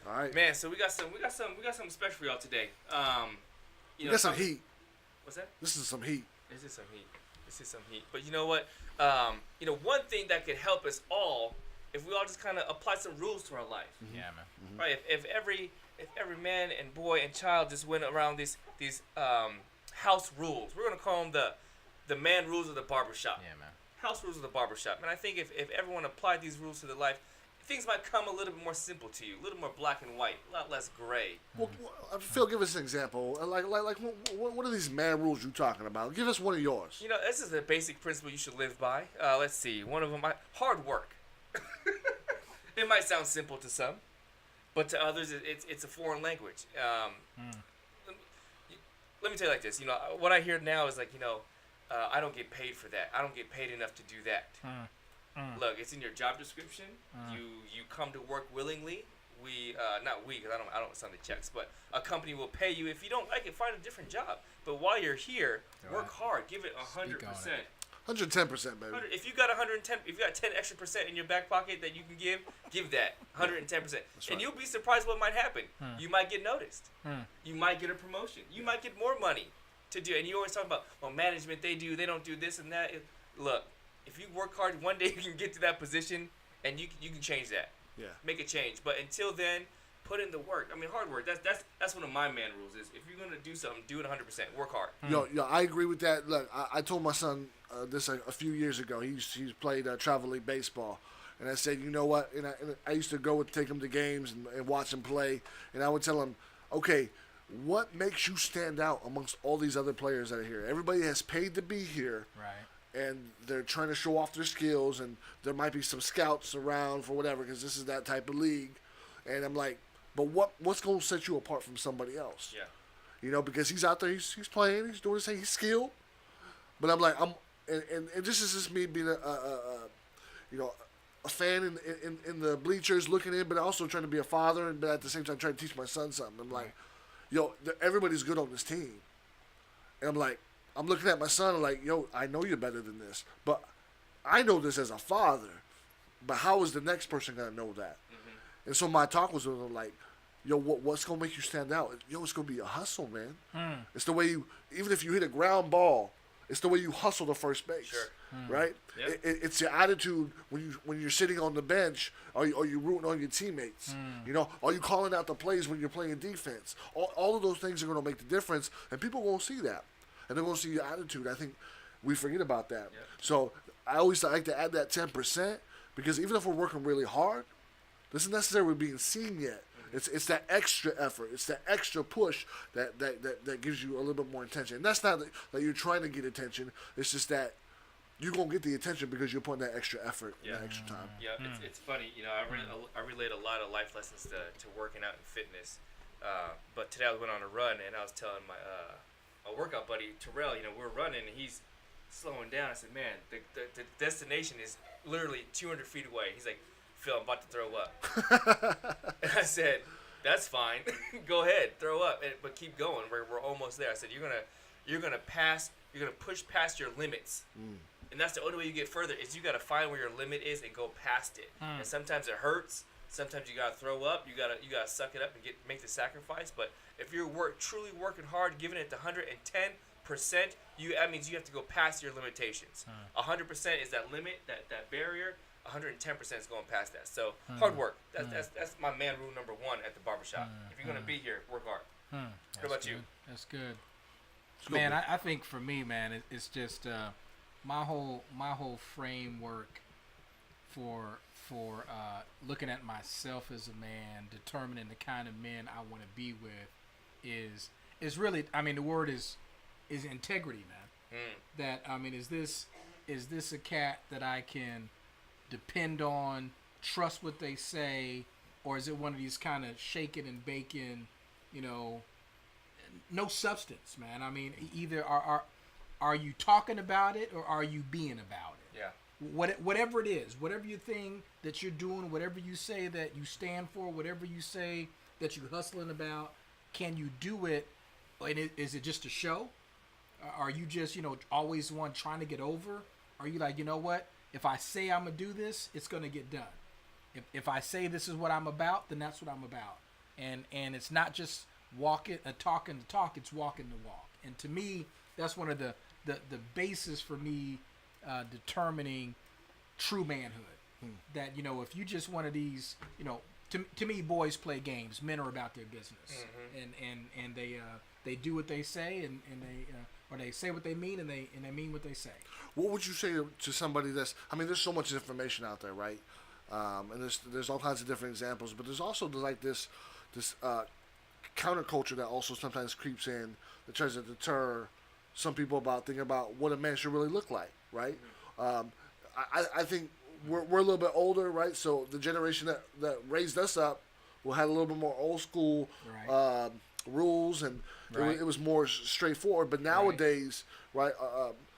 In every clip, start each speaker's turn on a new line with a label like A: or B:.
A: All right,
B: man. So we got something special for y'all today.
A: we got some heat.
B: What's that?
A: This is some heat.
B: This is some heat. But you know what? One thing that could help us all if we all just kind of apply some rules to our life.
C: Mm-hmm. Yeah, man.
B: Mm-hmm. Right? If every man and boy and child just went around these house rules, we're gonna call them the man rules of the barbershop.
C: Yeah, man.
B: House rules of the barbershop. And I think if everyone applied these rules to their life, things might come a little bit more simple to you, a little more black and white, a lot less gray.
A: Well, Phil, give us an example. Like, what are these man rules you talking about? Give us one of yours.
B: This is a basic principle you should live by. Let's see. One of them, hard work. It might sound simple to some, but to others, it's a foreign language. Let me tell you like this. What I hear now is like, I don't get paid for that. I don't get paid enough to do that. Look, it's in your job description. You come to work willingly. Not we, because I don't sign the checks, but a company will pay you. If you don't like it, find a different job. But while you're here, work hard. Give it 100%.
A: 110%, baby.
B: If you got 110, if you got 10 extra % in your back pocket that you can give that 110%,
A: right.
B: And you'll be surprised what might happen. You might get noticed. You might get a promotion. You might get more money to do. And you always talk about, well, management they don't do this and that. Look, if you work hard, one day you can get to that position, and you can change that.
A: Yeah.
B: Make a change. But until then, put in the work. I mean, hard work. That's one of my man rules is if you're gonna do something, do it 100%. Work hard.
A: Yo, I agree with that. Look, I told my son this a few years ago. He's played travel league baseball, and I said, you know what? And I used to go and take him to games and watch him play, and I would tell him, okay, what makes you stand out amongst all these other players that are here? Everybody has paid to be here.
C: Right.
A: And they're trying to show off their skills, and there might be some scouts around for whatever, because this is that type of league. And I'm like, but what's going to set you apart from somebody else?
B: Yeah.
A: Because he's out there, he's playing, he's doing his thing, he's skilled. But I'm like, and this is just me being a fan in the bleachers looking in, but also trying to be a father, and but at the same time trying to teach my son something. I'm like, everybody's good on this team. And I'm like, I'm looking at my son and like, I know you're better than this. But I know this as a father. But how is the next person going to know that? Mm-hmm. And so my talk was with him like, what's going to make you stand out? It's going to be a hustle, man. It's the way even if you hit a ground ball, it's the way you hustle to first base. Sure. Right? Yep. It's your attitude when you're sitting on the bench. Are you rooting on your teammates? Are you calling out the plays when you're playing defense? All of those things are going to make the difference, and people won't see that. And they're going to see your attitude. I think we forget about that. Yep. So I always like to add that 10%, because even if we're working really hard, this isn't necessarily being seen yet. Mm-hmm. It's that extra effort. It's that extra push that gives you a little bit more attention. And that's not that you're trying to get attention. It's just that you're going to get the attention because you're putting that extra effort and that extra time.
B: Yeah, it's funny. I relate a lot of life lessons to working out and fitness. But today I went on a run, and I was telling my workout buddy Terrell, we're running and he's slowing down. I said, man, the destination is literally 200 feet away. He's like, Phil, I'm about to throw up. And I said, that's fine. Go ahead, throw up, but keep going. We're almost there. I said, you're gonna push past your limits. And that's the only way you get further is you gotta find where your limit is and go past it. And sometimes it hurts. Sometimes you gotta throw up. You gotta suck it up and make the sacrifice. But if you're truly working hard, giving it the 110%, that means you have to go past your limitations. 100% is that limit, that barrier. 110% is going past that. So hard work. That's my man rule number one at the barbershop. If you're gonna be here, work hard. What about you?
C: That's good. Man, I think for me, man, it's just my whole framework for looking at myself as a man, determining the kind of men I want to be with, is really, the word is integrity, man. That is this a cat that I can depend on, trust what they say, or is it one of these kind of shaking and baking, no substance, man? Either are you talking about it or are you being about it?
B: Yeah.
C: Whatever it is, whatever your thing that you're doing, whatever you say that you stand for, whatever you say that you're hustling about, can you do it? And is it just a show? Are you just, always one trying to get over? Are you like, you know what? If I say I'm going to do this, it's going to get done. If I say this is what I'm about, then that's what I'm about. and it's not just talking the talk, it's walking the walk. And to me, that's one of the basis for me determining true manhood. That, you know, if you just one of these, you know, to me, boys play games, men are about their business, and they do what they say, and they say what they mean, and they mean what they say.
A: What would you say to somebody that's? I mean, there's so much information out there, right? And there's all kinds of different examples, but there's also like this counterculture that also sometimes creeps in that tries to deter some people about thinking about what a man should really look like, right? I think we're a little bit older, right? So the generation that raised us up had a little bit more old school rules, and it was more straightforward. But nowadays, right,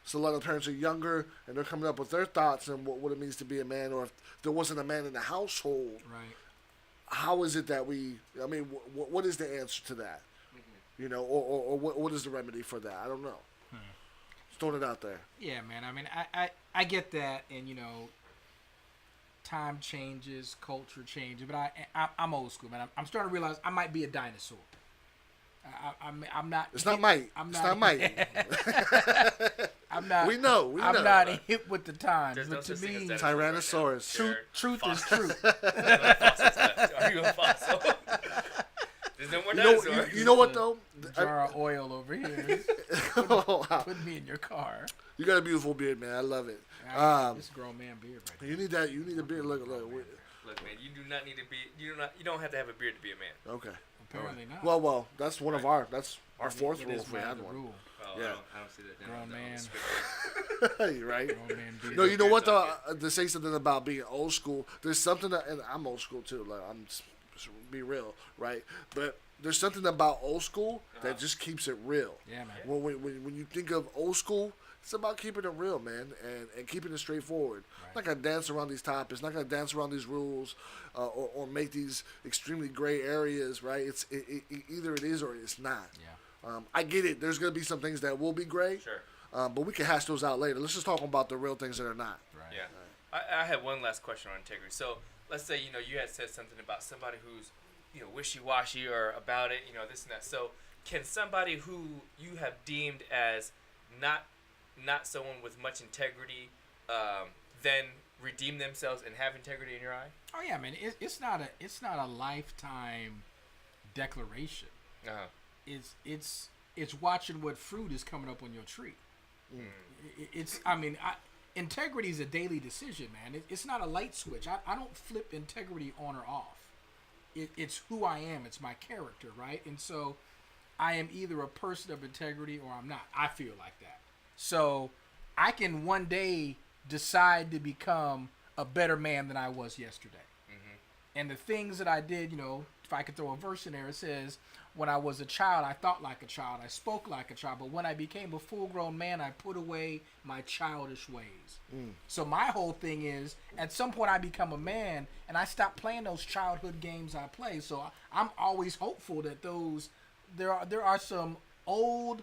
A: so a lot of parents are younger, and they're coming up with their thoughts on what it means to be a man, or if there wasn't a man in the household,
C: right?
A: How is it that I mean, what is the answer to that? You know, or what is the remedy for that? I don't know. Just throwing it out there.
C: Yeah, man. I mean, I get that, and you know, time changes, culture changes, but I'm old school, man. I'm starting to realize I might be a dinosaur. I'm not.
A: It's not might.
C: I'm
A: It's
C: not,
A: not might.
C: I'm not.
A: We know.
C: I'm not hip with the times.
B: There's
C: But
B: no
C: to
B: such thing
C: me,
B: as dinosaurs
A: Tyrannosaurus.
B: right now.
C: truth is
B: Fossils.
C: truth.
B: Are you a fossil? There's no more
A: You know,
B: dinosaurs.
A: you know what though?
C: Jar of oil over here.
A: Oh, wow.
C: Put me in your car.
A: You got a beautiful beard, man. I love it.
C: This is a grown man beard right
A: You need that. You need a beard. Look.
B: Look, man, you do not need to be. You don't have to have a beard to be a man.
A: Okay.
C: Apparently not.
A: Well, that's one of our. That's our
C: It
A: fourth
C: is
A: rule if we
C: one
A: had
C: of the
A: one.
C: rule.
B: Oh,
A: Yeah.
B: I don't see that.
C: Grown
B: down on
C: man.
B: the script.
A: You're right.
C: Grown man beard.
A: No, you know what though? To say something about being old school, there's something that, and I'm old school too. Like be real, right? But there's something about old school that just keeps it real.
C: Yeah, man.
A: When you think of old school, it's about keeping it real, man, and keeping it straightforward.
C: Right.
A: Not gonna dance around these topics. Not gonna dance around these rules, or make these extremely gray areas. Right? It's either it is or it's not.
C: Yeah.
A: I get it. There's gonna be some things that will be gray.
B: Sure.
A: But we can hash those out later. Let's just talk about the real things that are not.
C: Right.
B: Yeah. I had one last question on integrity. So let's say you had said something about somebody who's wishy-washy or about it, this and that. So can somebody who you have deemed as not someone with much integrity then redeem themselves and have integrity in your eye?
C: Oh yeah, man. It's not a lifetime declaration.
B: Uh-huh.
C: It's watching what fruit is coming up on your tree. Integrity is a daily decision, man. It's not a light switch. I don't flip integrity on or off. It's who I am. It's my character, right? And so I am either a person of integrity or I'm not. I feel like that. So I can one day decide to become a better man than I was yesterday. Mm-hmm. And the things that I did, if I could throw a verse in there, it says, when I was a child, I thought like a child. I spoke like a child. But when I became a full-grown man, I put away my childish ways. So my whole thing is, at some point I become a man, and I stop playing those childhood games I play. So I'm always hopeful that there are some old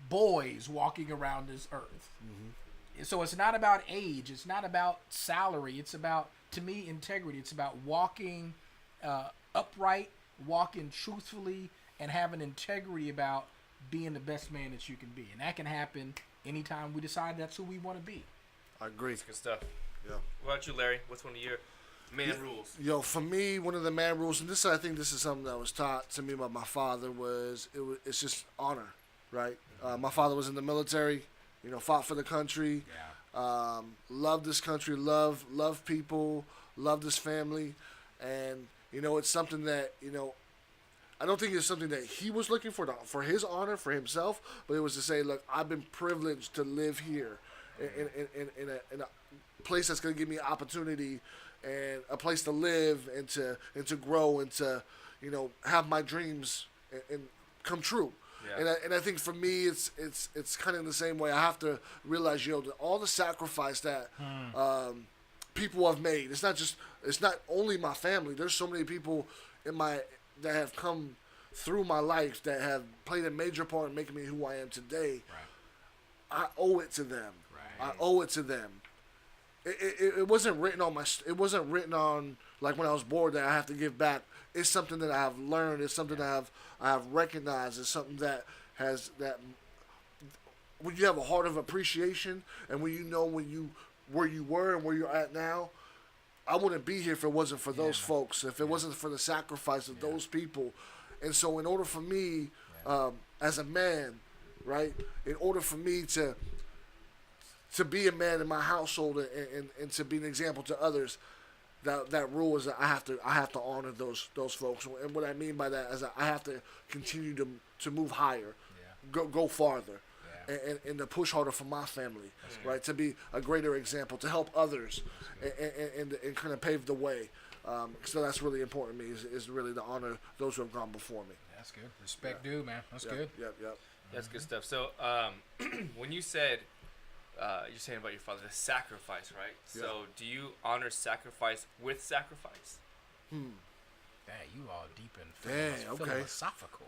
C: boys walking around this earth. Mm-hmm. So it's not about age. It's not about salary. It's about, to me, integrity. It's about walking upright, walking truthfully, and having integrity about being the best man that you can be. And that can happen anytime we decide that's who we want to be.
A: I agree.
B: That's good stuff.
A: Yeah.
B: What about you, Larry? What's one of your man rules?
A: Yo, for me, one of the man rules, and I think this is something that was taught to me by my father, it's just honor, right? My father was in the military, fought for the country, loved this country, loved people, loved his family, and it's something that I don't think it's something that he was looking for his honor for himself, but it was to say, look, I've been privileged to live here in a place that's going to give me opportunity and a place to live and to grow and to have my dreams and come true. Yeah. And I think for me it's kind of in the same way. I have to realize that all the sacrifice that people have made. It's not only my family. There's so many people that have come through my life that have played a major part in making me who I am today.
C: Right.
A: I owe it to them.
C: Right.
A: I owe it to them. it wasn't written on it wasn't written on like when I was born that I have to give back. It's something that I have learned. It's something that I have recognized. It's something that has that when you have a heart of appreciation and when you know where you were and where you're at now. I wouldn't be here if it wasn't for those folks. If it wasn't for the sacrifice of those people, and so in order for me, as a man, right, in order for me to be a man in my household and to be an example to others, that rule is that I have to honor those folks. And what I mean by that is that I have to continue to move higher, go farther, and to push harder for my family, right? To be a greater example, to help others, and kind of pave the way. So that's really important to me is really to honor those who have gone before me.
C: That's good. Respect due, man. That's good.
A: Yep.
B: That's good stuff. So when you said you're saying about your father, the sacrifice, right?
A: Yeah.
B: So do you honor sacrifice with sacrifice?
C: Dang, you all deep in philosophical.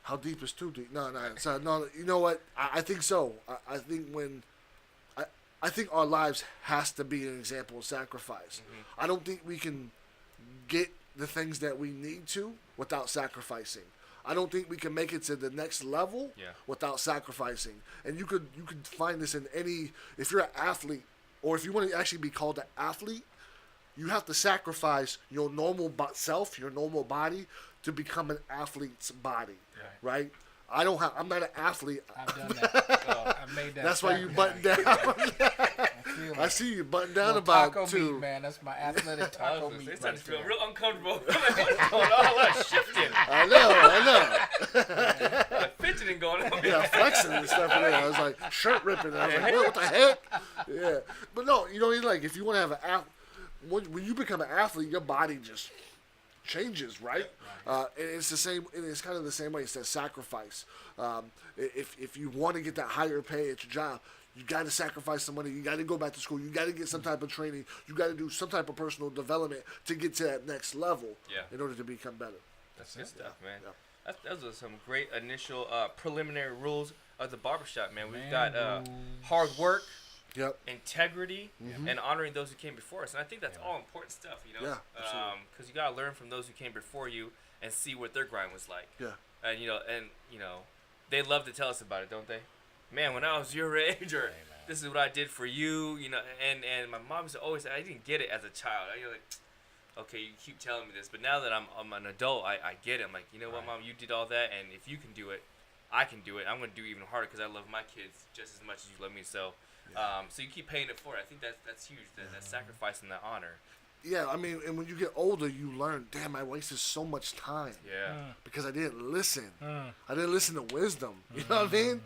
A: How deep is too deep? No. So, no, you know what? I think so. I think I think our lives has to be an example of sacrifice. I don't think we can get the things that we need to without sacrificing. I don't think we can make it to the next level without sacrificing. And you could find this in any, if you're an athlete or if you want to actually be called an athlete, you have to sacrifice your normal self, your normal body to become an athlete's body, right? I'm not an athlete.
C: I've done that. I've made that.
A: That's why you button down. I see you button down about
C: taco
A: two.
C: meat, man. That's my athletic taco meat.
B: It's starting to feel real uncomfortable. What's going on? A lot of shifting.
A: I know.
B: Fidgeting going on.
A: Yeah, flexing and stuff. I was like shirt ripping. I was like, what the heck? Yeah, but no, you know, like if you want to have an when you become an athlete, your body just changes, right? And it's the same. It's kind of the same way. It's that sacrifice. If you want to get that higher pay at your job, you got to sacrifice some money. You got to go back to school. You got to get some type of training. You got to do some type of personal development to get to that next level. In order to become better.
B: That's good stuff, man. Those are some great initial preliminary rules of the barbershop, man. We've got hard work. Integrity and honoring those who came before us, and I think that's all important stuff, you know. Because you gotta learn from those who came before you and see what their grind was like. And you know, they love to tell us about it, don't they? Man, when I was your age, or this is what I did for you, you know. And my mom used to always say, I didn't get it as a child. You're like, okay, you keep telling me this, but now that I'm an adult, I get it. I'm like, you know what, Mom, you did all that, and if you can do it, I can do it. I'm gonna do even harder because I love my kids just as much as you love me. So. So you keep paying it forward. I think that's huge. That sacrifice and that honor.
A: Yeah, I mean, and when you get older, you learn. Damn, I wasted so much time. Because I didn't listen. I didn't listen to wisdom. You know what I mean?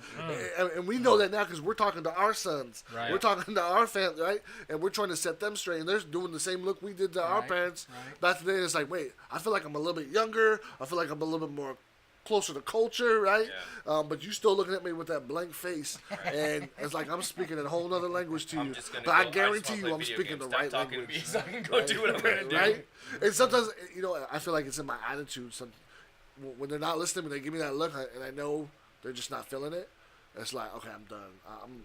A: And we know that now because we're talking to our sons. We're talking to our family, right? And we're trying to set them straight. And they're doing the same look we did to our parents back then. It's like, wait, I feel like I'm a little bit younger. I feel like I'm a little bit more closer to culture, right? But you still looking at me with that blank face, and it's like I'm speaking a whole other language to you. But I guarantee you, I'm speaking the right language.
B: To me so I can go do what I'm gonna do.
A: Right? And sometimes, you know, I feel like it's in my attitude. When they're not listening, when they give me that look, and I know they're just not feeling it, it's like, okay, I'm done.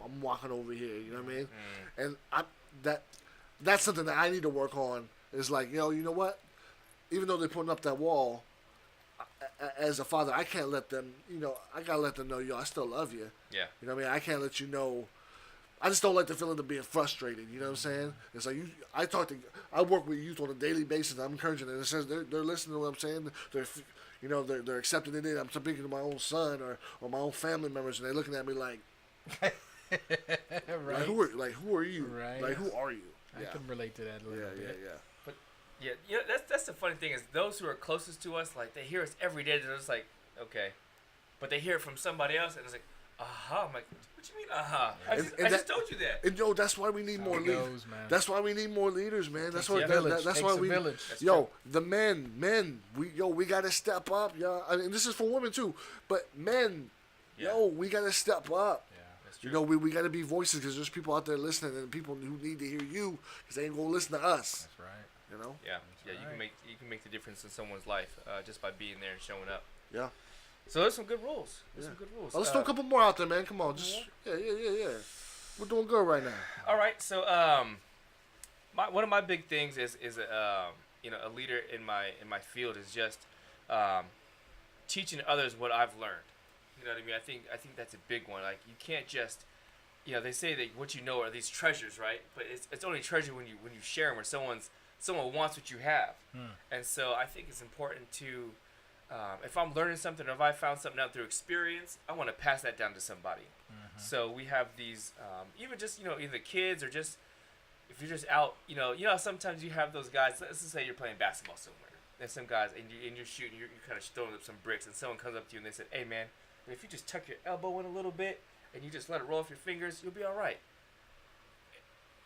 A: I'm walking over here. You know what I mean? And that's something that I need to work on. Is like, you know what? Even though they're putting up that wall. As a father, I can't let them, I gotta let them know, I still love you. You know what I mean? I can't let you know. I just don't like the feeling of being frustrated. You know what I'm saying? It's like I work with youth on a daily basis. I'm encouraging them. It says they're listening to what I'm saying. They're accepting it. I'm speaking to my own son or my own family members, and they're looking at me like,
C: right?
A: Who are you?
C: Right.
A: Like, who are you?
C: I can relate to that a little bit.
B: Yeah, that's the funny thing is those who are closest to us, like they hear us every day. They're just like, okay, but they hear it from somebody else, and it's like, aha. I'm like, what you mean, aha? I just told you that.
A: And that's why we need more leaders. That's why we need more leaders, man. That's why. That's why we. The men, we gotta step up, I mean, this is for women too, but men, we gotta step up. We got to be voices because there's people out there listening and people who need to hear you because they ain't gonna listen to us.
C: That's right.
B: You can make the difference in someone's life just by being there and showing up. So there's some good rules.
A: Let's throw a couple more out there, man. Come on, just yeah. We're doing good right now.
B: All right, so one of my big things is a leader in my field is just teaching others what I've learned. You know what I mean? I think that's a big one. Like, you can't just, they say that what you know are these treasures, right? But it's only treasure when you share them, or someone wants what you have. And so I think it's important to, if I'm learning something, or if I found something out through experience, I want to pass that down to somebody. So we have these, even just either kids or just if you're just out, sometimes you have those guys. Let's just say you're playing basketball somewhere. There's some guys and you're shooting, you're kind of throwing up some bricks, and someone comes up to you and they said, "Hey man, if you just tuck your elbow in a little bit and you just let it roll off your fingers, you'll be all right."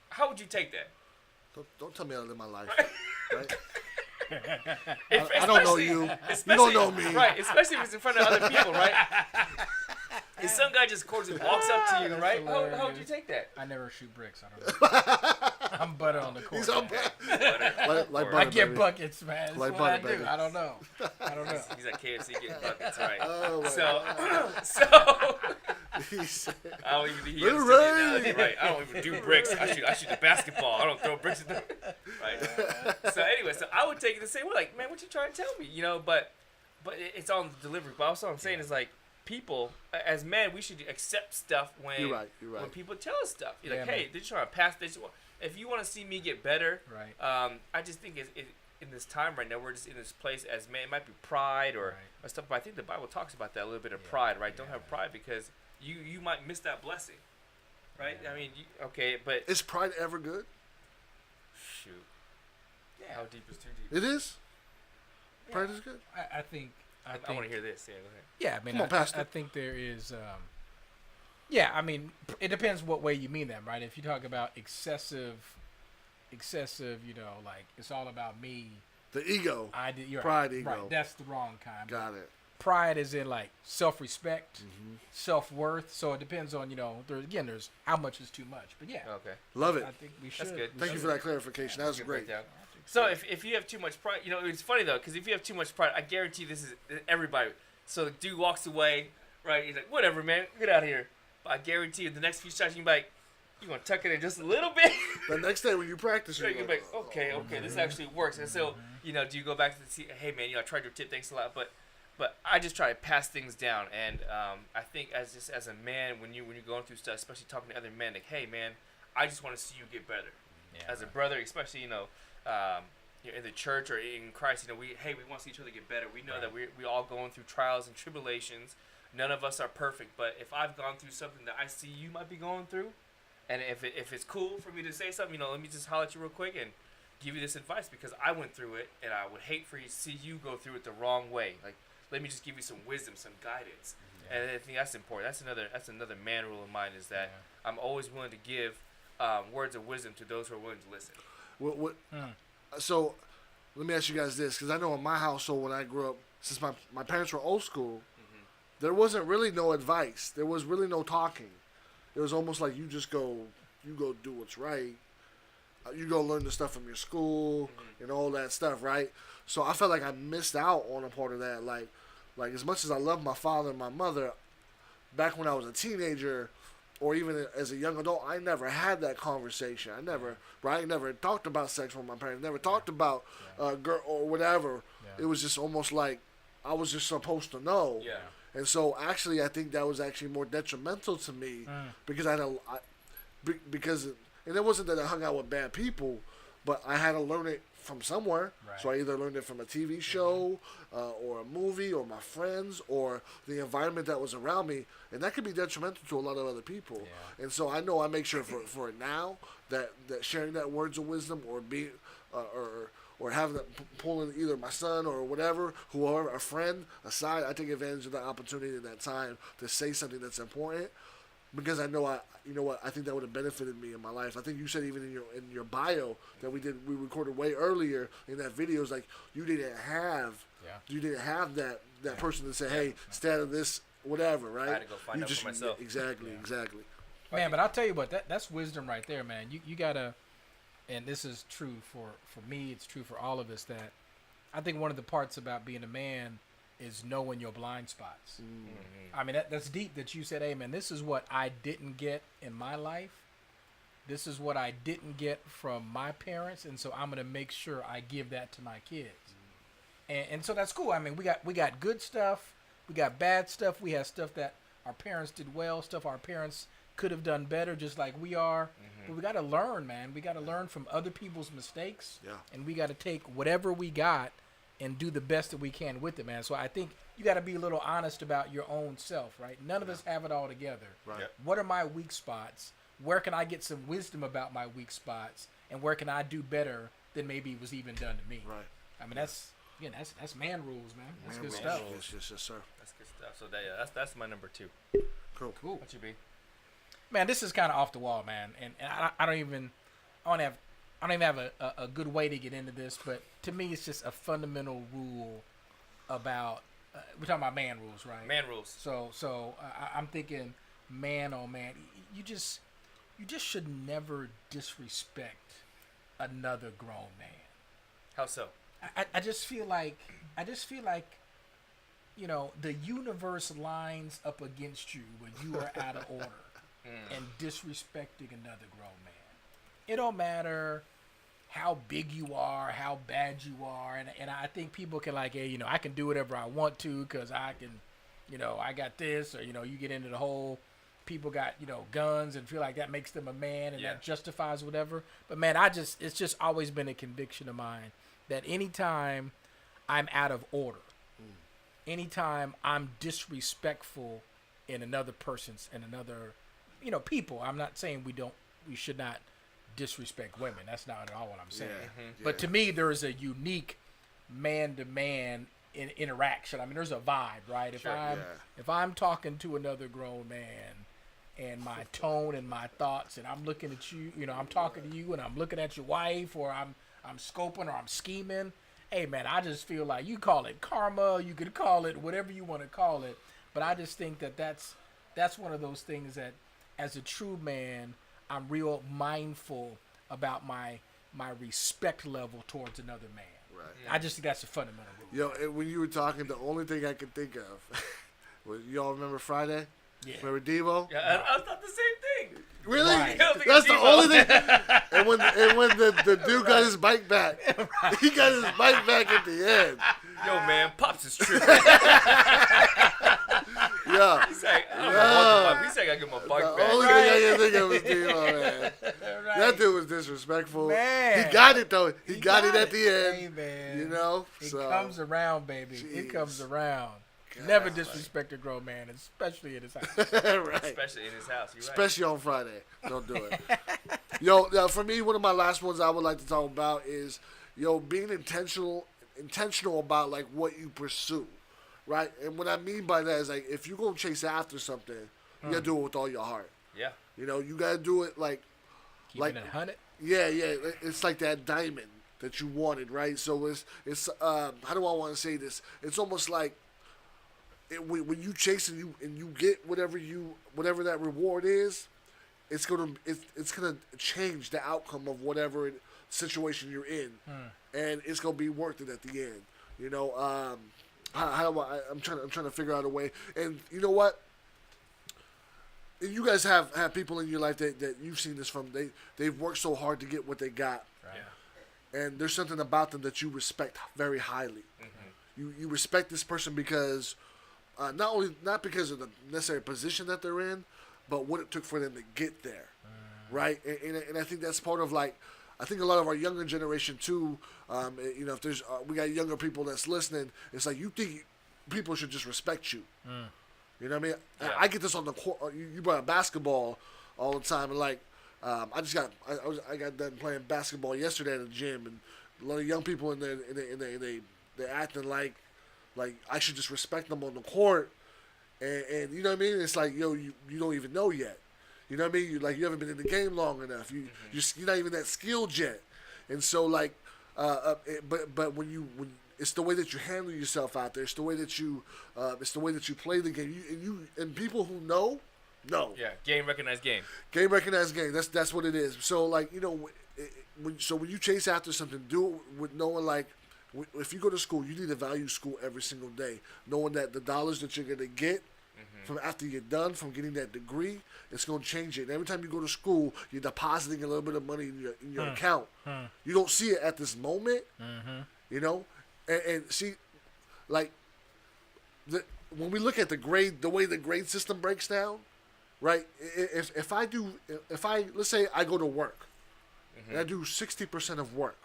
B: How would you take that?
A: Don't tell me how to live my life.
B: Right?
A: I don't know you. You don't know me.
B: Right, especially if it's in front of other people, right? If some guy just walks up to you, right? How would you take that?
C: I never shoot bricks. I don't know. I'm butter on the court.
A: He's on
B: butter.
A: Like butter,
C: I get
A: baby.
C: buckets, man. That's
A: like
C: what
A: butter,
C: I do.
A: baby.
C: I don't know.
B: He's at KFC getting buckets, right?
A: Oh, my
B: so I don't even he understood the analogy, right? I don't even do bricks. I shoot the basketball. I don't throw bricks at them. Right. So anyway, I would take it the same way. Like, man, what you trying to tell me? But it's on the delivery. But also, I'm saying is like, people, as men, we should accept stuff when
A: You're right.
B: when people tell us stuff. You're like, hey, they're trying to pass this. If you want to see me get better,
C: right.
B: I just think in this time right now, we're just in this place as men. It might be pride or stuff, but I think the Bible talks about that a little bit of pride, right? Don't have pride because you might miss that blessing, right? I mean, but
A: is pride ever good?
B: Shoot. Yeah. How deep is too deep?
A: It is. Pride is good.
C: I think.
B: I want to hear this. Yeah, go ahead.
C: Yeah, I mean,
A: Come on, Pastor.
C: I think there is. Yeah, I mean, it depends what way you mean that, right? If you talk about excessive, like it's all about me.
A: The ego.
C: You're
A: pride,
C: right,
A: ego.
C: Right, that's the wrong kind.
A: Got it.
C: Pride is in like self-respect, self-worth. So it depends on there's how much is too much. But yeah,
B: okay,
A: love it.
C: I think we should.
B: That's good.
A: Thank you for that clarification. That was great.
B: So if you have too much pride, it's funny though, because if you have too much pride, I guarantee this is everybody. So the dude walks away, right? He's like, "Whatever, man, get out of here." But I guarantee you, the next few shots, you can be like, "You gonna tuck it in just a little bit?"
A: The next day when you practice,
B: you're gonna be like, "Okay, this actually works." And so, do you go back to see, "Hey, man, I tried your tip, thanks a lot," but I just try to pass things down, and I think as a man, when you're going through stuff, especially talking to other men, like, "Hey, man, I just want to see you get better." Yeah, as a brother, especially in the church or in Christ, we want to see each other get better. We know that we all going through trials and tribulations. None of us are perfect, but if I've gone through something that I see you might be going through, and if it's cool for me to say something, let me just holler at you real quick and give you this advice because I went through it, and I would hate for you to see you go through it the wrong way. Like, let me just give you some wisdom, some guidance, and I think that's important. That's another man rule of mine is that I'm always willing to give words of wisdom to those who are willing to listen.
A: So, let me ask you guys this, because I know in my household when I grew up, since my parents were old school, there wasn't really no advice. There was really no talking. It was almost like you go do what's right. You go learn the stuff from your school and all that stuff, right? So I felt like I missed out on a part of that. Like as much as I love my father and my mother, back when I was a teenager, or even as a young adult, I never had that conversation. I never talked about sex with my parents. Never talked about girl or whatever. Yeah. It was just almost like I was just supposed to know.
B: Yeah.
A: And so actually, I think that was actually more detrimental to me because and it wasn't that I hung out with bad people, but I had to learn it from somewhere. Right. So I either learned it from a TV show or a movie or my friends or the environment that was around me. And that could be detrimental to a lot of other people. Yeah. And so I know I make sure for now that sharing that words of wisdom or being or having that pulling either my son or whatever, whoever, a friend aside, I take advantage of that opportunity in that time to say something that's important because I know I think that would have benefited me in my life. I think you said even in your bio that we recorded way earlier in that video is like you didn't have that person to say, hey, stay out of this, whatever, right?
B: I had to go find out for myself.
A: Exactly.
C: Man, but I'll tell you what, that's wisdom right there, man. You gotta, and this is true for me, it's true for all of us, that I think one of the parts about being a man is knowing your blind spots. I mean, that's deep that you said, hey, man, this is what I didn't get in my life. This is what I didn't get from my parents, and so I'm gonna make sure I give that to my kids. And so that's cool. I mean, we got good stuff, we got bad stuff, we have stuff that our parents did well, stuff our parents could have done better, just like we are. But we got to learn, man. We got to learn from other people's mistakes, and we got to take whatever we got and do the best that we can with it, man. So I think you got to be a little honest about your own self, right? None of us have it all together.
A: Right. Yep.
C: What are my weak spots? Where can I get some wisdom about my weak spots, and where can I do better than maybe was even done to me?
A: Right.
C: I mean, that's man rules, man. That's good
A: rules.
C: stuff.
A: Yes, sir.
B: That's good stuff. So that's my number 2.
A: Cool.
B: What you be?
C: Man, this is kind of off the wall, man, and I don't even have a good way to get into this, but to me, it's just a fundamental rule about we're talking about man rules, right?
B: Man rules.
C: So I'm thinking, man, oh man, you just should never disrespect another grown man.
B: How so?
C: I just feel like you know, the universe lines up against you when you are out of order and disrespecting another grown man. It don't matter how big you are, how bad you are, and I think people can like, hey, you know, I can do whatever I want to because I can, you know, I got this, or you know, you get into the whole people got, you know, guns and feel like that makes them a man and that justifies whatever. But man, it's just always been a conviction of mine that anytime I'm out of order, anytime I'm disrespectful in another person's and another, you know, people. I'm not saying we should not disrespect women. That's not at all what I'm saying. But to me, there is a unique man-to-man interaction. I mean, there's a vibe, right? If I'm talking to another grown man, and my tone and my thoughts, and I'm looking at you, you know, I'm talking to you, and I'm looking at your wife, or I'm scoping, or I'm scheming. Hey, man, I just feel like you call it karma, you could call it whatever you want to call it, but I just think that's one of those things that, as a true man, I'm real mindful about my respect level towards another man.
A: Right.
C: I just think that's a fundamental rule.
A: Yo, and when you were talking, the only thing I could think of was, y'all remember Friday?
C: Yeah.
A: Remember Devo?
B: Yeah, I thought the same thing.
A: Really?
C: Right.
A: That's the only thing. And when the dude got his bike back, he got his bike back at the end.
B: Yo, man, Pops is tripping.
A: Yeah.
B: He said, I gotta give him a bike
A: The
B: back.
A: only thing I can think of was Devo, man.
C: Right.
A: That dude was disrespectful.
C: Man.
A: He got it, though. He got it at the
C: Hey,
A: end.
C: man.
A: You know?
C: It
A: So,
C: comes around, baby.
A: Jeez.
C: It comes around.
A: God,
C: Never disrespect a grown man, especially in his house.
A: right.
B: Especially in his house. You're right.
A: Especially on Friday. Don't do it. Yo, for me, one of my last ones I would like to talk about is, being intentional about, like, what you pursue, right? And what I mean by that is, like, if you're going to chase after something, you got to do it with all your heart.
B: Yeah.
A: You got to do it, like...
C: Keeping it 100?
A: Yeah. It's like that diamond that you wanted, right? So it's how do I want to say this? It's almost like when you chase and you get whatever that reward is, it's gonna change the outcome of whatever situation you're in, and it's gonna be worth it at the end. I'm trying to figure out a way, and you know what? And you guys have people in your life that you've seen this from. They've worked so hard to get what they got.
C: Right.
B: Yeah.
A: And there's something about them that you respect very highly. Mm-hmm. You respect this person because not because of the necessary position that they're in, but what it took for them to get there, right? And I think that's part of, like, I think a lot of our younger generation too. If there's we got younger people that's listening, it's like you think people should just respect you. You know what I mean?
B: Yeah.
A: I get this on the court. You brought up basketball all the time, and like I got done playing basketball yesterday at the gym, and a lot of young people in there, they're acting like I should just respect them on the court, and you know what I mean? It's like, you don't even know yet. You know what I mean? You haven't been in the game long enough. You're not even that skilled yet, and so but when it's the way that you handle yourself out there. It's the way that you play the game. And people who know.
B: Yeah, game recognized game.
A: Game recognized game. That's what it is. So when you chase after something, do it with knowing, like, if you go to school, you need to value school every single day, knowing that the dollars that you're gonna get from after you're done, from getting that degree, it's going to change it. And every time you go to school, you're depositing a little bit of money in your account. You don't see it at this moment, you know? And see, like, when we look at the way the grade system breaks down, right? If let's say I go to work, and I do 60% of work.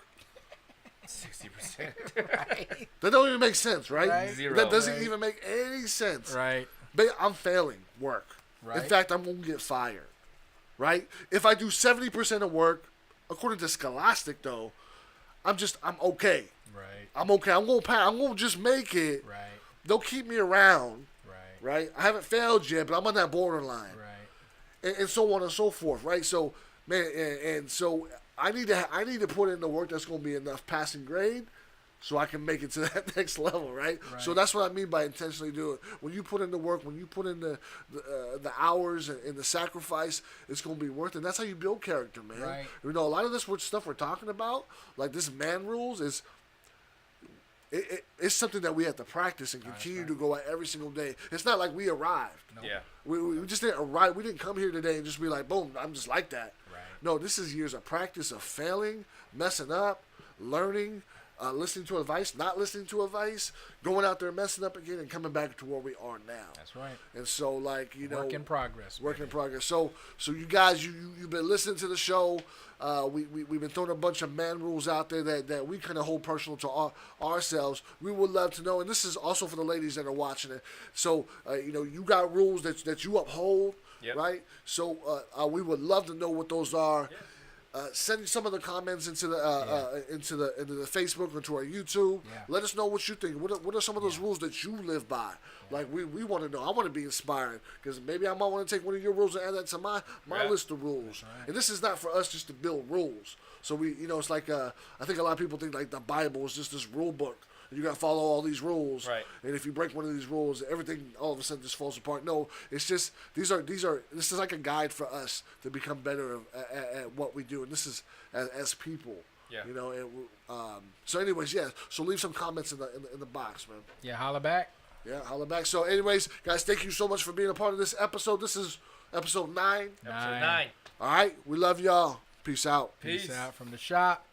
B: 60%.
C: Right.
A: That don't even make sense, right?
C: Right.
B: Zero.
A: That doesn't even make any sense.
C: Right.
A: But I'm failing work.
C: Right.
A: In fact, I'm going to get fired, right? If I do 70% of work, according to Scholastic, though, I'm okay.
C: Right.
A: I'm okay. I'm going to pass. I'm going to just make it.
C: Right.
A: They'll keep me around,
C: Right.
A: right? I haven't failed yet, but I'm on that borderline.
C: Right.
A: And so on and so forth, right? So, man, and so I need to put in the work that's going to be enough passing grade so I can make it to that next level, right? So that's what I mean by intentionally doing. When you put in the work, when you put in the hours and the sacrifice, it's going to be worth it. And that's how you build character, man.
C: Right.
A: You know, a lot of this stuff we're talking about, like this man rules, is it's something that we have to practice and continue to go at every single day. It's not like we arrived.
C: Nope.
B: Yeah.
A: We just didn't arrive. We didn't come here today and just be like, boom, I'm just like that.
C: Right.
A: No, this is years of practice of failing, messing up, learning, listening to advice, not listening to advice, going out there messing up again, and coming back to where we are now.
C: That's right.
A: And so, like, you know,
C: Work in progress.
A: work in progress. So you guys, you've been listening to the show. We've been throwing a bunch of man rules out there that we kind of hold personal to ourselves. We would love to know, and this is also for the ladies that are watching it. So you know, you got rules that you uphold, right? So we would love to know what those are.
B: Yeah.
A: Send some of the comments into the Facebook or to our YouTube.
C: Yeah.
A: Let us know what you think. What are some of those rules that you live by? Like we want to know. I want to be inspired because maybe I might want to take one of your rules and add that to my list of rules.
C: Right.
A: And this is not for us just to build rules. So we, you know, it's like I think a lot of people think like the Bible is just this rule book. You got to follow all these rules,
B: Right.
A: and if you break one of these rules, everything all of a sudden just falls apart. No, it's just this is like a guide for us to become better at what we do, and this is as people, you know. And so, anyways, So leave some comments in the box, man.
C: Yeah, holla back.
A: Yeah, holla back. So, anyways, guys, thank you so much for being a part of this episode. This is episode 9.
B: Episode 9.
A: All right, we love y'all. Peace out.
B: Peace.
C: Peace out from the shop.